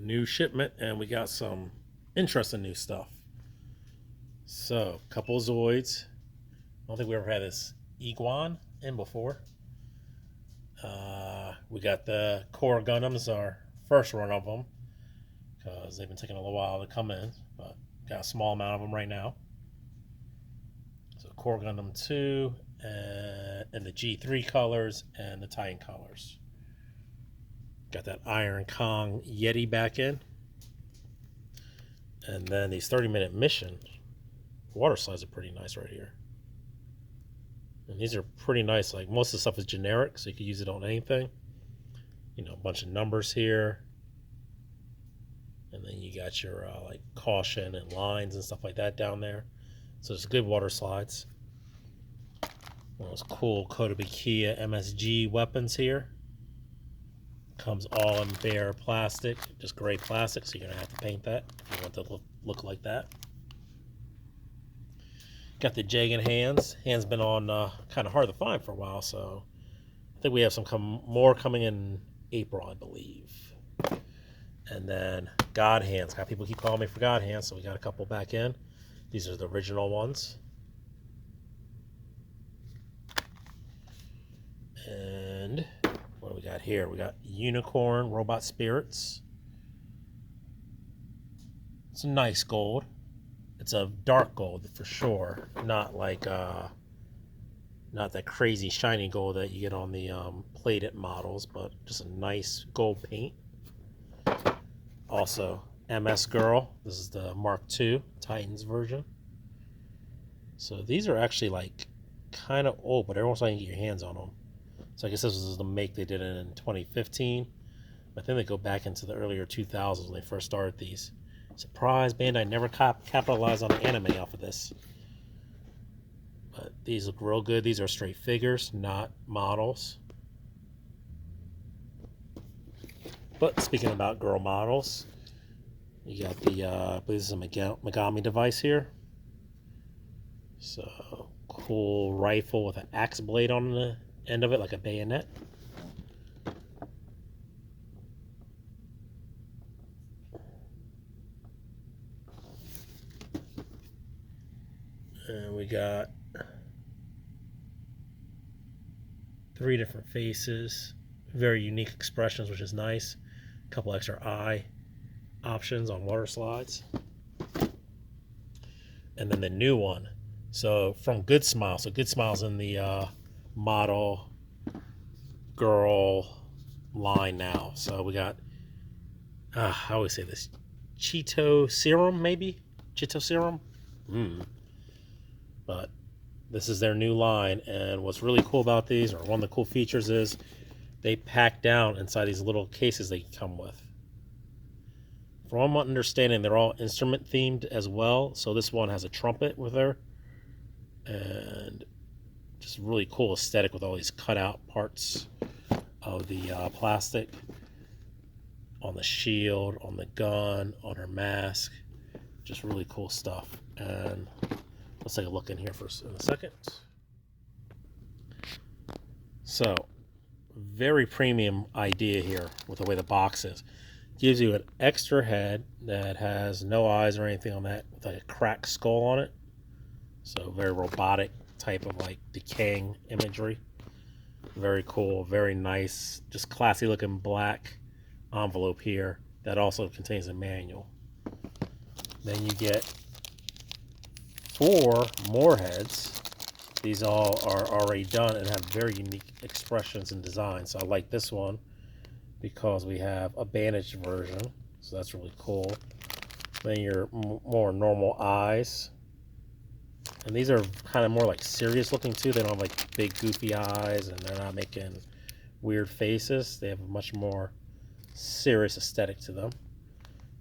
New shipment, and we got some interesting new stuff. So, couple of Zoids. I don't think we ever had this Iguan in before. We got the core Gundams, our first run of them, because they've been taking a little while to come in, but got a small amount of them right now. So, core Gundam 2, and the G3 colors, and the Titan colors. Got that Iron Kong Yeti back in. And then these 30-minute mission water slides are pretty nice right here. And these are pretty nice. Like, most of the stuff is generic, so you can use it on anything. You know, a bunch of numbers here. And then you got your like caution and lines and stuff like that down there. So it's good water slides. One of those cool Kotobukiya MSG weapons here. Comes all in bare plastic, just gray plastic, so you're going to have to paint that if you want to look like that. Got the Jagan hands. Hands been on kind of hard to find for a while, so I think we have some more coming in April, I believe. And then God hands. Got people keep calling me for God hands, so we got a couple back in. These are the original ones. And what do we got here? We got Unicorn Robot Spirits. It's a nice gold. It's a dark gold for sure. Not like not that crazy shiny gold that you get on the plated models, but just a nice gold paint. Also, MS Girl. This is the Mark II Titans version. So these are actually like kind of old, but everyone's trying to get your hands on them. So I guess this was the make they did it in 2015. I think they go back into the earlier 2000s when they first started these. Surprise, Bandai never capitalized on the anime off of this. But these look real good. These are straight figures, not models. But speaking about girl models, you got the, I believe this is a Megami device here. So, cool rifle with an axe blade on the end of it, like a bayonet. And we got 3 different faces, very unique expressions, which is nice. A couple extra eye options on water slides. And then the new one. So from Good Smile. So Good Smile's in the model girl line now. So we got, I always say this, Chitocerium maybe? Chitocerium? But this is their new line, and what's really cool about these, or one of the cool features, is they pack down inside these little cases they come with. From what I'm understanding, they're all instrument themed as well. So this one has a trumpet with her, and just really cool aesthetic with all these cutout parts of the plastic on the shield, on the gun, on her mask. Just really cool stuff. And let's take a look in here in a second. So, very premium idea here with the way the box is. Gives you an extra head that has no eyes or anything on that, with like a cracked skull on it. So very robotic type of like decaying imagery. Very cool, very nice, just classy looking black envelope here that also contains a manual. Then you get 4 more heads. These all are already done and have very unique expressions and designs. So I like this one because we have a bandaged version, so that's really cool. Then your more normal eyes. And these are kind of more like serious looking too. They don't have like big goofy eyes, and they're not making weird faces. They have a much more serious aesthetic to them.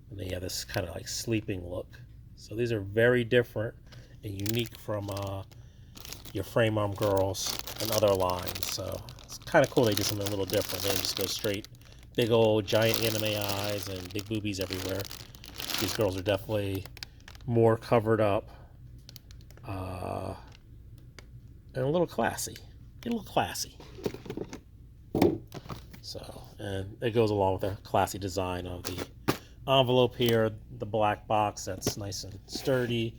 And they have this kind of like sleeping look. So these are very different and unique from your frame arm girls and other lines. So it's kind of cool they did something a little different. They didn't just go straight big old giant anime eyes and big boobies everywhere. These girls are definitely more covered up and a little classy. Get a little classy. So, and it goes along with the classy design of the envelope here, the black box that's nice and sturdy,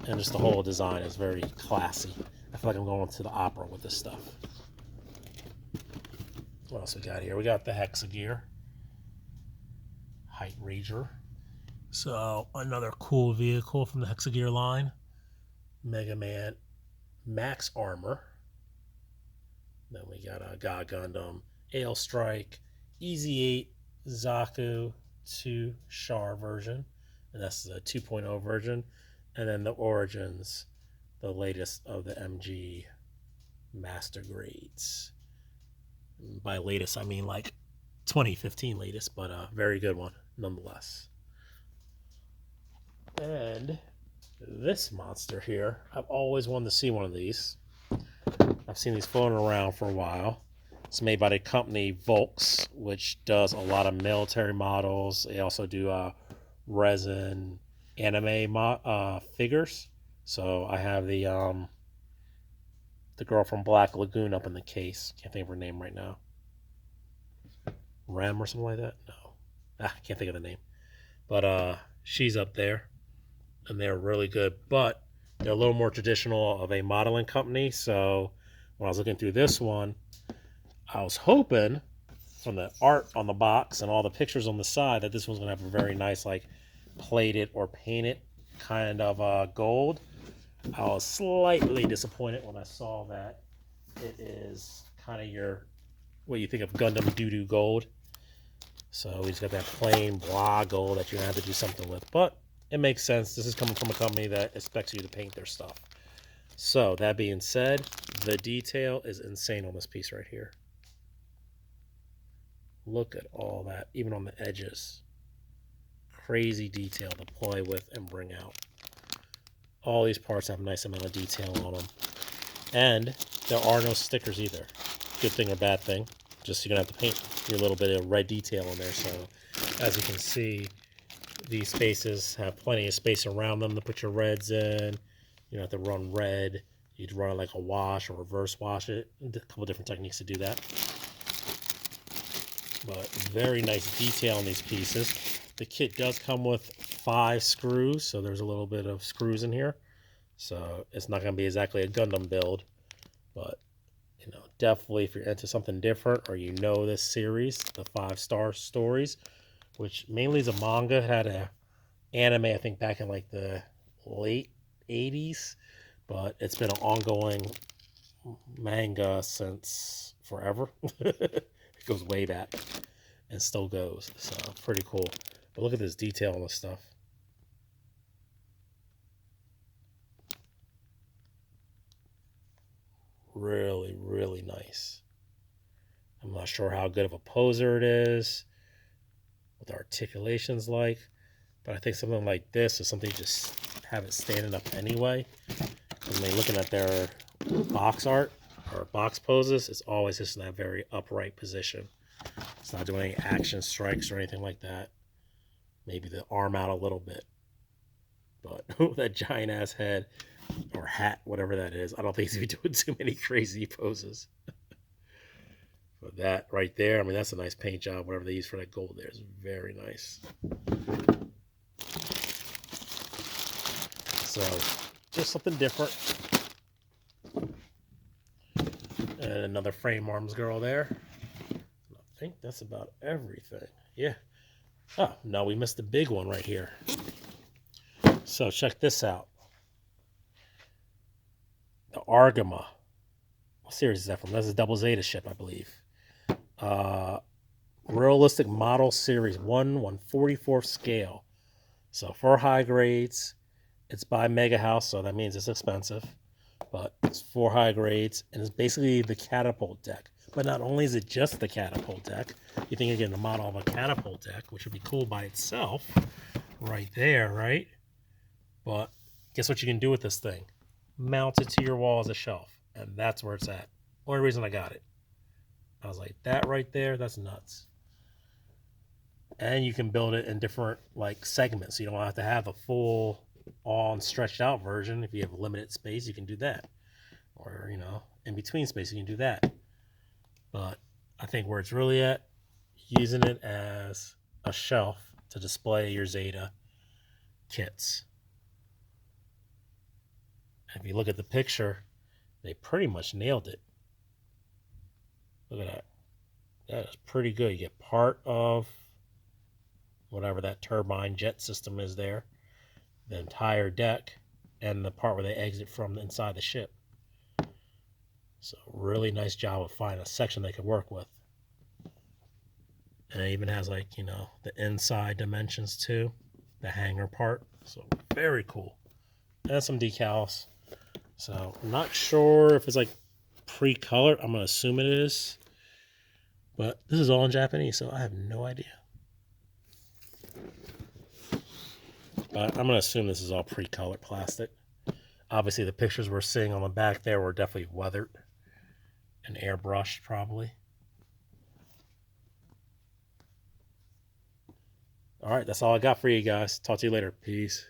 and just the whole design is very classy. I feel like I'm going to the opera with this stuff. What else we got here? We got the Hexagear Height Rager. So another cool vehicle from the Hexagear line. Mega Man Max Armor. Then we got a Gundam Ale Strike, Easy 8, Zaku 2 Char version, and that's the 2.0 version. And then the Origins, the latest of the MG Master Grades. By latest, I mean like 2015 latest, but a very good one nonetheless. And this monster here, I've always wanted to see one of these. I've seen these floating around for a while. It's made by the company Volks, which does a lot of military models. They also do resin anime figures. So I have the girl from Black Lagoon up in the case. Can't think of her name right now. Rem or something like that? No. I can't think of the name. But she's up there. And they're really good. But they're a little more traditional of a modeling company. So when I was looking through this one, I was hoping from the art on the box and all the pictures on the side that this one's going to have a very nice, like, plated or painted kind of gold. I was slightly disappointed when I saw that it is kind of what you think of Gundam doo-doo gold. So we just got that plain blah gold that you're going to have to do something with. But it makes sense. This is coming from a company that expects you to paint their stuff. So that being said, the detail is insane on this piece right here. Look at all that, even on the edges. Crazy detail to play with and bring out. All these parts have a nice amount of detail on them. And there are no stickers either. Good thing or bad thing. Just you're going to have to paint your little bit of red detail in there. So as you can see, these spaces have plenty of space around them to put your reds in. You don't have to run red. You'd run it like a wash or reverse wash it. A couple different techniques to do that. But very nice detail on these pieces. The kit does come with 5 screws, so there's a little bit of screws in here. So it's not going to be exactly a Gundam build, but you know, definitely if you're into something different or you know this series, the 5-star stories, which mainly is a manga, had a anime I think back in like the late 80s, but it's been an ongoing manga since forever. It goes way back and still goes, so pretty cool. But look at this detail on this stuff. Really, really nice. I'm not sure how good of a poser it is, what the articulation's like, but I think something like this is something you just have it standing up anyway. I mean, looking at their box art or box poses, it's always just in that very upright position. It's not doing any action strikes or anything like that. Maybe the arm out a little bit. But that giant ass head or hat, whatever that is, I don't think he's doing too many crazy poses. But that right there, I mean, that's a nice paint job. Whatever they use for that gold there is very nice. So, just something different. And another frame arms girl there. I think that's about everything. Yeah. Oh, no, we missed the big one right here. So check this out. The Argama. What series is that from? That's a Double Zeta ship, I believe. Realistic Model Series 1/144th scale. So for high grades, it's by Mega House, so that means it's expensive. But it's 4 high grades, and it's basically the catapult deck. But not only is it just the catapult deck, you think you're getting a model of a catapult deck, which would be cool by itself, right there, right? But guess what you can do with this thing? Mount it to your wall as a shelf, and that's where it's at. Only reason I got it. I was like, that right there, that's nuts. And you can build it in different like segments. You don't have to have a full on stretched out version. If you have limited space, you can do that. Or, you know, in between space, you can do that. But I think where it's really at, using it as a shelf to display your Zeta kits. If you look at the picture, they pretty much nailed it. Look at that. That is pretty good. You get part of whatever that turbine jet system is there, the entire deck, and the part where they exit from inside the ship. So really nice job of finding a section they could work with. And it even has, like, you know, the inside dimensions too, the hangar part. So very cool. And some decals. So I'm not sure if it's like pre-colored. I'm gonna assume it is, but this is all in Japanese, so I have no idea. But I'm gonna assume this is all pre-colored plastic. Obviously, the pictures we're seeing on the back there were definitely weathered and airbrushed, probably. All right, that's all I got for you guys. Talk to you later. Peace.